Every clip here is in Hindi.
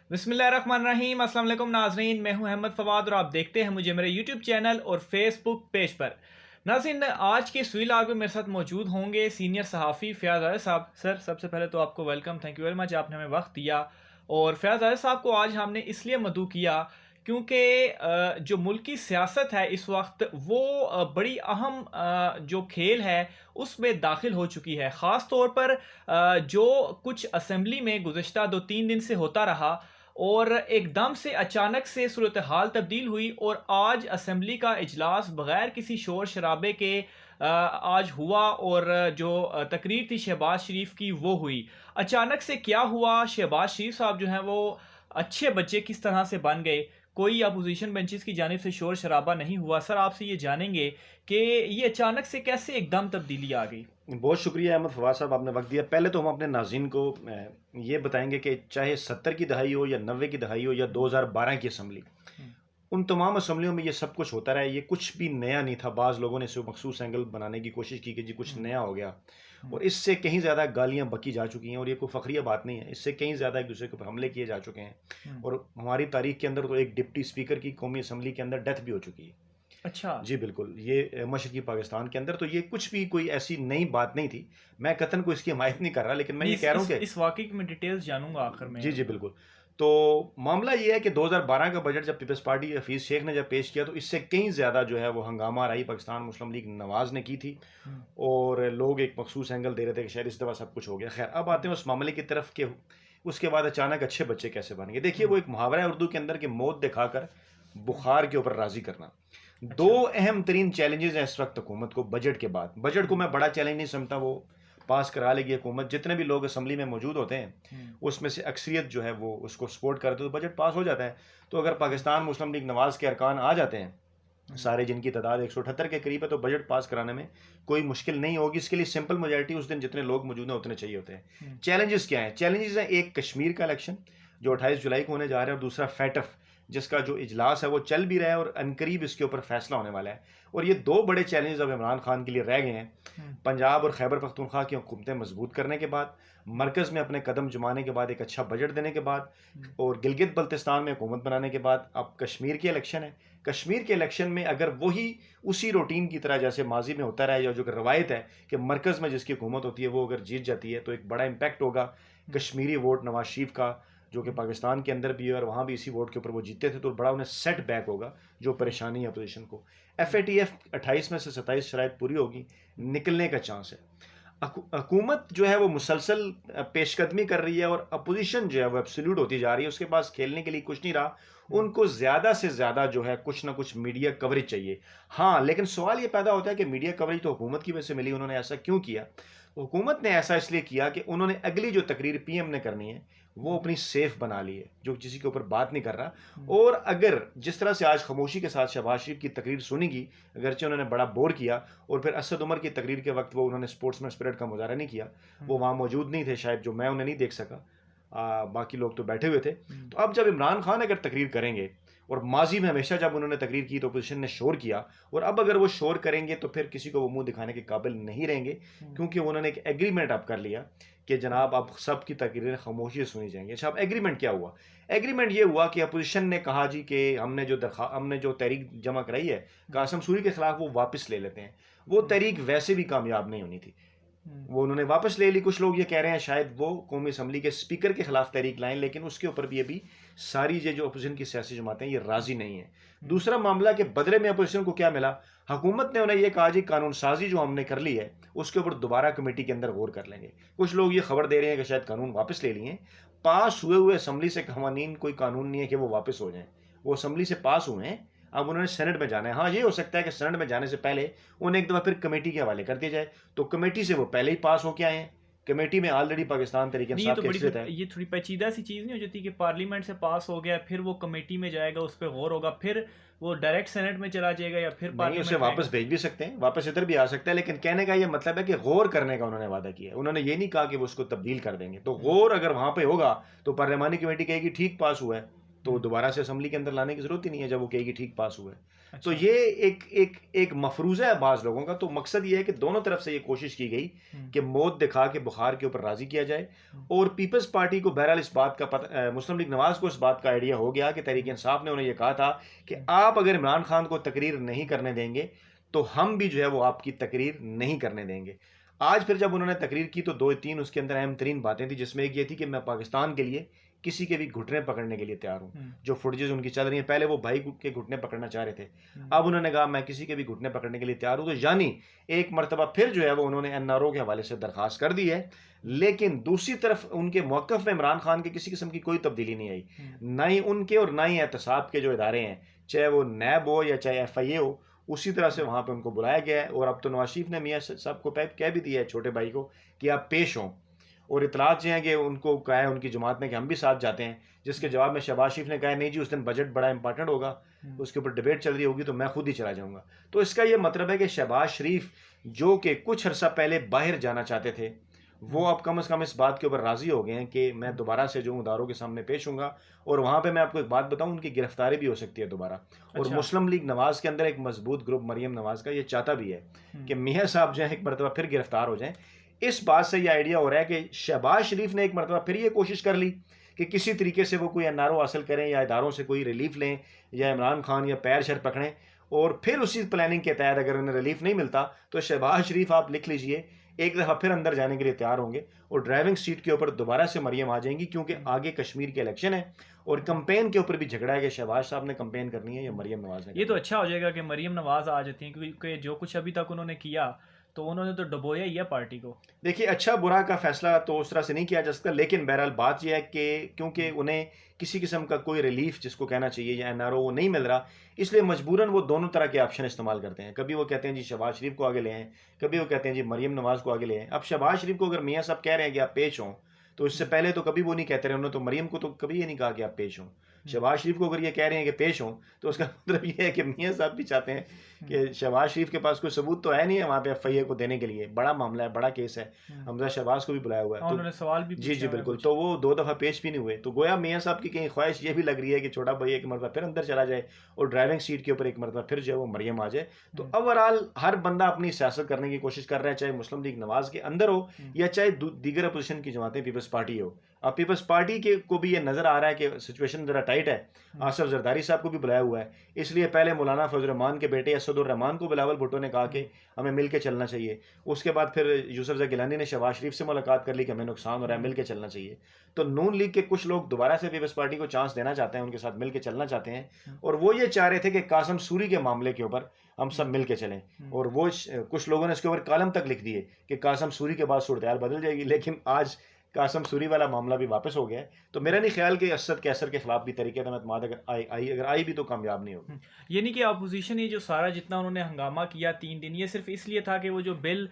बिस्मिल्लाहिर्रहमानिर्रहीम। अस्सलाम वालेकुम नाज़रीन, मैं हूं अहमद फवाद और आप देखते हैं मुझे मेरे यूट्यूब चैनल और फेसबुक पेज पर। नाज़रीन, आज की सुई लाग में मेरे साथ मौजूद होंगे सीनियर सहाफ़ी फ़याज़ आज़िज़ साहब। सर, सबसे पहले तो आपको welcome, thank you very much, आपने हमें वक्त दिया। और फ़याज़ आज़िज़ साहब को आज हमने इसलिए मदऊ किया क्योंकि जो मुल्क की सियासत है इस वक्त वो बड़ी अहम जो खेल है उसमें दाखिल हो चुकी है। ख़ास तौर पर जो कुछ असम्बली में गुज़िश्ता 2-3 दिन से होता रहा और एकदम से अचानक से सूरत हाल तब्दील हुई और आज असम्बली का इजलास बग़ैर किसी शोर शराबे के आज हुआ और जो तकरीर थी शहबाज शरीफ की वो हुई। अचानक से क्या हुआ, शहबाज शरीफ साहब जो हैं वो अच्छे बच्चे किस तरह से बन गए, कोई अपोजिशन बेंचेस की जानिब से शोर शराबा नहीं हुआ। सर, आपसे ये जानेंगे कि ये अचानक से कैसे एकदम तब्दीली आ गई। बहुत शुक्रिया अहमद फवाद साहब, आपने वक्त दिया। पहले तो हम अपने नाज़रीन को ये बताएंगे कि चाहे 70 की दहाई हो या 90 की दहाई हो या 2012 की असम्बली, हम्म, उन तमाम असम्बलियों में ये सब कुछ होता रहा है। ये कुछ भी नया नहीं था। बाज़ लोगों ने इसे मखसूस एंगल बनाने की कोशिश की कि जी कुछ हम्म, नया हो गया, हम्म, और इससे कहीं ज़्यादा गालियाँ बकी जा चुकी हैं, और ये कोई फ़खरिया बात नहीं है। इससे कहीं ज़्यादा एक दूसरे के ऊपर हमले किए जा चुके हैं, हम्म। और हमारी तारीख के अंदर तो एक डिप्टी स्पीकर की कौमी असम्बली के अंदर डेथ भी हो चुकी है। अच्छा। जी, बिल्कुल। ये मशरक़ी पाकिस्तान के अंदर तो ये कुछ भी कोई ऐसी नई बात नहीं थी। मैं कतई को इसकी हिमायत नहीं कर रहा, लेकिन मैं नहीं, ये कह रहा हूँ कि इस वाकई की मैं डिटेल्स जानूंगा आखिर में। जी, जी, बिल्कुल। तो मामला ये है कि 2012 का बजट जब पीपल्स पार्टी हफ़ीज़ शेख ने जब पेश किया, तो इससे कहीं ज़्यादा जो है वो हंगामा रही पाकिस्तान मुस्लिम लीग नवाज़ ने की थी, हम्म, और लोग एक मखसूस एंगल दे रहे थे कि शायद इस दफ़ा सब कुछ हो गया। ख़ैर, अब आते हम्म, हैं उस मामले की तरफ कि उसके बाद अचानक अच्छे बच्चे कैसे बन गए। देखिए, हम्म। वो एक मुहावरा है उर्दू के अंदर कि मौत दिखाकर बुखार के ऊपर राज़ी करना। 2 अच्छा। अहम तरीन चैलेंजेज़ हैं इस वक़्त हुकूमत को बजट के बाद। बजट को हम्म, मैं बड़ा चैलेंज नहीं समझता, वो पास करा लेगी हुकूमत। जितने भी लोग असेंबली में मौजूद होते हैं, हम्म, उसमें से अक्सरियत जो है वो उसको सपोर्ट करते हैं, तो बजट पास हो जाता है। तो अगर पाकिस्तान मुस्लिम लीग नवाज़ के अरकान आ जाते हैं, हम्म, सारे जिनकी तादाद 178 के करीब है, तो बजट पास कराने में कोई मुश्किल नहीं होगी। इसके लिए सिंपल मेजॉरिटी उस दिन जितने लोग मौजूद हैं उतने चाहिए होते हैं। हम्म, चैलेंजेस क्या हैं? चैलेंजेस हैं, एक कश्मीर का इलेक्शन जो 28 जुलाई को होने जा रहा है, और दूसरा फैटफ जिसका जो इजलास है वो चल भी रहा है, और अनकरीब इसके ऊपर फैसला होने वाला है। और ये दो बड़े चैलेंज अब इमरान खान के लिए रह गए हैं। हम्म, पंजाब और खैबर पख्तूनख्वा की हुकूमतें मजबूत करने के बाद, मरकज़ में अपने कदम जमाने के बाद, एक अच्छा बजट देने के बाद, हम्म, और गिलगित बल्तिस्तान में हुकूमत बनाने के बाद, अब कश्मीर के इलेक्शन है। कश्मीर के इलेक्शन में अगर वही उसी रूटीन की तरह जैसे माजी में होता रहा है, या जो कि रवायत है कि मरकज़ में जिसकी हुकूमत होती है वो अगर जीत जाती है, तो एक बड़ा इम्पैक्ट होगा हम्म, कश्मीरी वोट नवाज शरीफ का, जो कि हम्म, पाकिस्तान के अंदर भी है और वहाँ भी इसी वोट के ऊपर वो जीते थे, तो बड़ा उन्हें सेट बैक होगा जो हम्म, परेशानी है अपोजिशन को। F hmm, A T F 28 में से 27 शराइत पूरी होगी, निकलने का चांस है। हुकूमत जो है वो मुसलसल पेशकदमी कर रही है, और अपोजिशन जो है वो एब्सोल्यूट होती जा रही है। उसके पास खेलने के लिए कुछ नहीं रहा। हम्म, उनको ज़्यादा से ज़्यादा जो है कुछ ना कुछ मीडिया कवरेज चाहिए। हाँ, लेकिन सवाल ये पैदा होता है कि मीडिया कवरेज तो हुकूमत की वजह से मिली, उन्होंने ऐसा क्यों किया? तो हुकूमत ने ऐसा इसलिए किया कि उन्होंने अगली जो तकरीर पीएम ने करनी है वो हम्म, अपनी सेफ बना ली है, जो किसी के ऊपर बात नहीं कर रहा। हम्म, और अगर जिस तरह से आज खामोशी के साथ शहबाज शरीफ की तकरीर सुनेगी, अगरचे उन्होंने बड़ा बोर किया, और फिर असद उमर की तकरीर के वक्त वो उन्होंने स्पोर्ट्समैन स्पिरिट का मुजाहरा नहीं किया, वो हम्म, वहाँ मौजूद नहीं थे शायद, जो मैं उन्हें नहीं देख सका। बाकी लोग तो बैठे हुए थे। हम्म, तो अब जब इमरान खान अगर तकरीर करेंगे, और माजी में हमेशा जब उन्होंने तकरीर की तो अपोजिशन ने शोर किया, और अब अगर वो शोर करेंगे तो फिर किसी को वो मुंह दिखाने के काबिल नहीं रहेंगे, हम्म, क्योंकि उन्होंने एक एग्रीमेंट अब कर लिया कि जनाब अब सबकी तकरीरें खामोशी से सुनी जाएंगी। अच्छा, अब एग्रीमेंट क्या हुआ? एग्रीमेंट ये हुआ कि अपोजिशन ने कहा जी कि हमने जो तहरीक जमा कराई है कासम सूरी के खिलाफ, वो वापस ले लेते हैं। वो हम्म, तहरीक वैसे भी कामयाब नहीं होनी थी, हम्म, वो उन्होंने वापस ले ली। कुछ लोग ये कह रहे हैं शायद वो कौमी असम्बली के स्पीकर के खिलाफ तहरीक लाएं, लेकिन उसके ऊपर भी अभी सारी ये जो अपोजिशन की सियासी जमातें ये राजी नहीं है। हम्म, दूसरा मामला कि बदले में अपोजिशन को क्या मिला? हुकूमत ने उन्हें यह कहा जी कानून साजी जो हमने कर ली है उसके ऊपर दोबारा कमेटी के अंदर गौर कर लेंगे। कुछ लोग ये खबर दे रहे हैं कि शायद कानून वापस ले लिए। पास हुए हुए असम्बली से कवानीन कोई कानून नहीं है कि वो वापस हो जाए, वो असम्बली से पास हुए हैं। अब उन्होंने सेनेट में जाना है। हाँ, ये हो सकता है कि सेनेट में जाने से पहले उन्हें एक दफ़ा फिर कमेटी के हवाले कर दिया जाए, तो कमेटी से वो पहले ही पास होके आए हैं। कमेटी में ऑलरेडी पाकिस्तान तहरीक नहीं, ये इंसाफ तो की बड़ी अक्सरियत है। ये थोड़ी पेचीदा सी चीज़ नहीं हो जाती कि पार्लियामेंट से पास हो गया फिर वो कमेटी में जाएगा, उस पर गौर होगा, फिर वो डायरेक्ट सेनेट में चला जाएगा या फिर नहीं, उसे पार्लियामेंट में वापस आएगा। भेज भी सकते हैं, वापस इधर भी आ सकता है, लेकिन कहने का ये मतलब है कि गौर करने का उन्होंने वादा किया है। उन्होंने ये नहीं कहा कि वो उसको तब्दील कर देंगे। तो हम्म, गौर अगर वहाँ पे होगा तो पार्लियामानी कमेटी कहेगी ठीक पास हुआ है, तो दोबारा से असम्बली के अंदर लाने की ज़रूरत ही नहीं है जब वो कहेगी ठीक पास हुआ है। तो अच्छा। ये एक मफरूज़ा है बाज़ लोगों का। तो मकसद ये है कि दोनों तरफ से ये कोशिश की गई कि मौत दिखा के बुखार के ऊपर राज़ी किया जाए। और पीपल्स पार्टी को बहरहाल इस बात का पता, मुस्लिम लीग नवाज़ को इस बात का आइडिया हो गया कि तहरीक इंसाफ ने उन्हें ये कहा था कि आप अगर इमरान खान को तकरीर नहीं करने देंगे तो हम भी जो है वो आपकी तकरीर नहीं करने देंगे। आज फिर जब उन्होंने तकरीर की तो 2-3 उसके अंदर अहम तरीन बातें थी, जिसमें एक ये थी कि मैं पाकिस्तान के लिए किसी के भी घुटने पकड़ने के लिए तैयार हूँ। जो फुटेजेस उनकी चल रही हैं, पहले वो भाई के घुटने पकड़ना चाह रहे थे, अब उन्होंने कहा मैं किसी के भी घुटने पकड़ने के लिए तैयार हूँ। तो यानी एक मरतबा फिर जो है वो उन्होंने एनआरओ के हवाले से दरखास्त कर दी है। लेकिन दूसरी तरफ उनके मौक़िफ़ में इमरान खान की किसी किस्म की कोई तब्दीली नहीं आई, ना ही उनके और ना ही एहतसाब के जो इदारे हैं, चाहे वो नैब हो या चाहे FIA हो, उसी तरह से वहाँ पे उनको बुलाया गया है। और अब तो नवाज शरीफ ने मियाँ साहब को कह भी दिया है, छोटे भाई को, कि आप पेश हों। और इतलात जो हैं कि उनको कहा है उनकी जमात ने कि हम भी साथ जाते हैं, जिसके जवाब में शहबाज शरीफ ने कहा है नहीं जी उस दिन बजट बड़ा इंपॉर्टेंट होगा, उसके ऊपर डिबेट चल रही होगी तो मैं खुद ही चला जाऊँगा। तो इसका ये मतलब है कि शहबाज शरीफ जो कि कुछ अर्सा पहले बाहर जाना चाहते थे, वो अब कम से कम इस बात के ऊपर राज़ी हो गए हैं कि मैं दोबारा से जो इदारों के सामने पेश हूँगा। और वहाँ पे मैं आपको एक बात बताऊँ, उनकी गिरफ्तारी भी हो सकती है दोबारा। और अच्छा। मुस्लिम लीग नवाज़ के अंदर एक मजबूत ग्रुप मरियम नवाज़ का ये चाहता भी है कि मियाँ साहब जो है एक मरतबा फिर गिरफ्तार हो जाएं। इस बात से यह आइडिया हो रहा है कि शहबाज शरीफ ने एक मरतबा फिर ये कोशिश कर ली कि किसी तरीके से वो कोई एनआरओ हासिल करें या इदारों से कोई रिलीफ लें या इमरान खान या पैर शर पकड़ें। और फिर उसी प्लानिंग के तहत अगर उन्हें रिलीफ नहीं मिलता तो शहबाज शरीफ, आप लिख लीजिए, एक दफ़ा फिर अंदर जाने के लिए तैयार होंगे और ड्राइविंग सीट के ऊपर दोबारा से मरियम आ जाएंगी, क्योंकि आगे कश्मीर के इलेक्शन है और कंपेन के ऊपर भी झगड़ा है कि शहबाज साहब ने कंपेन करनी है या मरियम नवाज ने ये तो करनी अच्छा हो जाएगा कि मरियम नवाज आ जाती हैं, क्योंकि जो कुछ अभी तक उन्होंने किया तो उन्होंने तो डुबोया ही है पार्टी को। है। देखिए, अच्छा बुरा का फैसला तो उस तरह से नहीं किया जा सकता, लेकिन बहरहाल बात यह है कि क्योंकि उन्हें किसी किस्म का कोई रिलीफ जिसको कहना चाहिए या एनआरओ वो नहीं मिल रहा, इसलिए मजबूरन वो दोनों तरह के ऑप्शन इस्तेमाल करते हैं। कभी वो कहते हैं जी शहबाज शरीफ को आगे ले आएं, कभी वो कहते हैं जी मरियम नवाज को आगे ले आएं। अब शहबाज शरीफ को अगर मियाँ साहब कह रहे हैं कि आप पेश हों, तो इससे पहले तो कभी वो नहीं कहते रहे, उन्होंने तो मरियम को तो कभी ये नहीं कहा कि आप पेश हों। शहबाज शरीफ को अगर ये कह रहे हैं कि पेश हों, तो उसका मतलब ये है कि मियाँ साहब भी चाहते हैं कि शहबाज शरीफ के पास कोई सबूत तो है नहीं है वहाँ पे FIA को देने के लिए। बड़ा मामला है, बड़ा केस है, हमजा शहबाज को भी बुलाया हुआ है। हाँ, तो उन्होंने सवाल भी जी पूछा जी हुआ है बिल्कुल, कुछ। तो वो 2 दफ़ा पेश भी नहीं हुए। तो गोया मियाँ साहब की कहीं ख्वाहिश ये भी लग रही है कि छोटा भाई एक मरतबा फिर अंदर चला जाए और ड्राइविंग सीट के ऊपर एक मरतबा फिर जो है वो मरियम आ जाए। तो ओवरऑल हर बंदा अपनी सियासत करने की कोशिश कर रहा है, चाहे मुस्लिम लीग नवाज के अंदर हो या चाहे दीगर अपोजिशन की जमातें पीपल्स पार्टी हो। अब पीपल्स पार्टी के को भी ये नज़र आ रहा है कि सिचुएशन ज़रा टाइट है। आसिफ जरदारी साहब को भी बुलाया हुआ है, इसलिए पहले मौलाना फजल रहमान के बेटे असदुर रहमान को बिलावल भुट्टो ने कहा कि हमें मिल के चलना चाहिए। उसके बाद फिर यूसुफ जै गिलानी ने शहबाज शरीफ से मुलाकात कर ली कि हमें नुकसान हो रहा है, मिल के चलना चाहिए। तो नून लीग के कुछ लोग दोबारा से पीपल्स पार्टी को चांस देना चाहते हैं, उनके साथ मिल के चलना चाहते हैं। और वो ये चाह रहे थे कि कासम सूरी के मामले के ऊपर हम सब मिल के चलें। और वो कुछ लोगों ने इसके ऊपर कॉलम तक लिख दिए कि कासम सूरी के बाद सूरत बदल जाएगी। लेकिन आज कासम सूरी वाला मामला भी वापस हो गया है। तो मेरा नहीं ख्याल कि असद कैसर के खिलाफ भी तरीके एतमाद अगर आई भी तो कामयाब नहीं होगी। ये नहीं कि अपोजिशन, ये जो सारा जितना उन्होंने हंगामा किया 3 दिन, ये सिर्फ इसलिए था कि वो जो बिल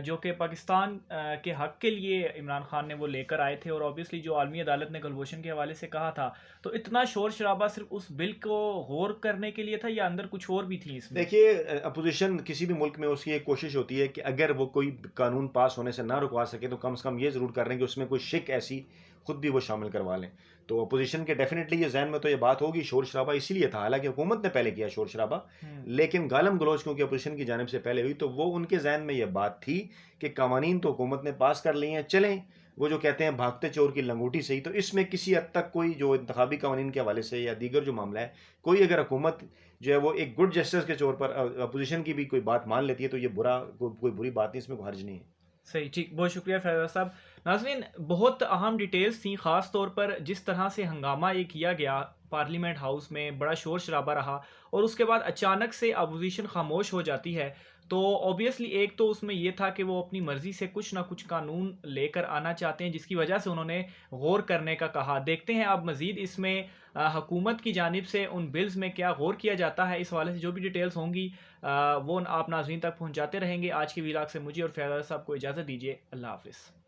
जो कि पाकिस्तान के हक के लिए इमरान खान ने वो लेकर आए थे, और ऑब्वियसली जो आलमी अदालत ने कुलभूषण के हवाले से कहा था, तो इतना शोर शराबा सिर्फ उस बिल को गौर करने के लिए था या अंदर कुछ और भी थी इसमें? देखिए, अपोजिशन किसी भी मुल्क में उसकी एक कोशिश होती है कि अगर वो कोई कानून पास होने से ना रुकवा सके तो कम से कम ये ज़रूर कर रहे हैं कि उसमें कोई शिक ऐसी खुद भी वो शामिल करवा लें। तो अपोजिशन के डेफिनेटली ये जहन में तो ये बात होगी, शोर शराबा इसीलिए था, हालांकि हुकूमत ने पहले किया शोर शराबा, लेकिन गालम गलोच क्योंकि अपोजिशन की जानिब से पहले हुई, तो वो उनके जहन में ये बात थी कि कवानीन तो हुकूमत ने पास कर लिए हैं, चलें वो जो कहते हैं भागते चोर की लंगूटी सही। तो इसमें किसी हद तक कोई जो इंतखाबी कवानीन के हवाले से या दीगर जो मामला है, कोई अगर हुकूमत जो है वो एक गुड जस्टिस के तौर पर अपोजिशन की भी कोई बात मान लेती है तो ये कोई बुरी बात नहीं, इसमें कोई हर्ज नहीं है। सही, ठीक, बहुत शुक्रिया फैज़ल साहब। नाज़रीन, बहुत अहम डिटेल्स थी, ख़ास तौर पर जिस तरह से हंगामा ये किया गया पार्लियामेंट हाउस में, बड़ा शोर शराबा रहा और उसके बाद अचानक से अपोजिशन खामोश हो जाती है। तो ऑब्वियसली एक तो उसमें ये था कि वो अपनी मर्ज़ी से कुछ ना कुछ कानून लेकर आना चाहते हैं, जिसकी वजह से उन्होंने गौर करने का कहा। देखते हैं अब मज़ीद इसमें हुकूमत की जानिब से उन बिल्स में क्या गौर किया जाता है। इस हवाले से जो भी डिटेल्स होंगी वो आप नाज़रीन तक पहुँचाते रहेंगे। आज की व्लॉग से मुझे और फैज़ल साहब को इजाज़त दीजिए। अल्लाह हाफ़िज़।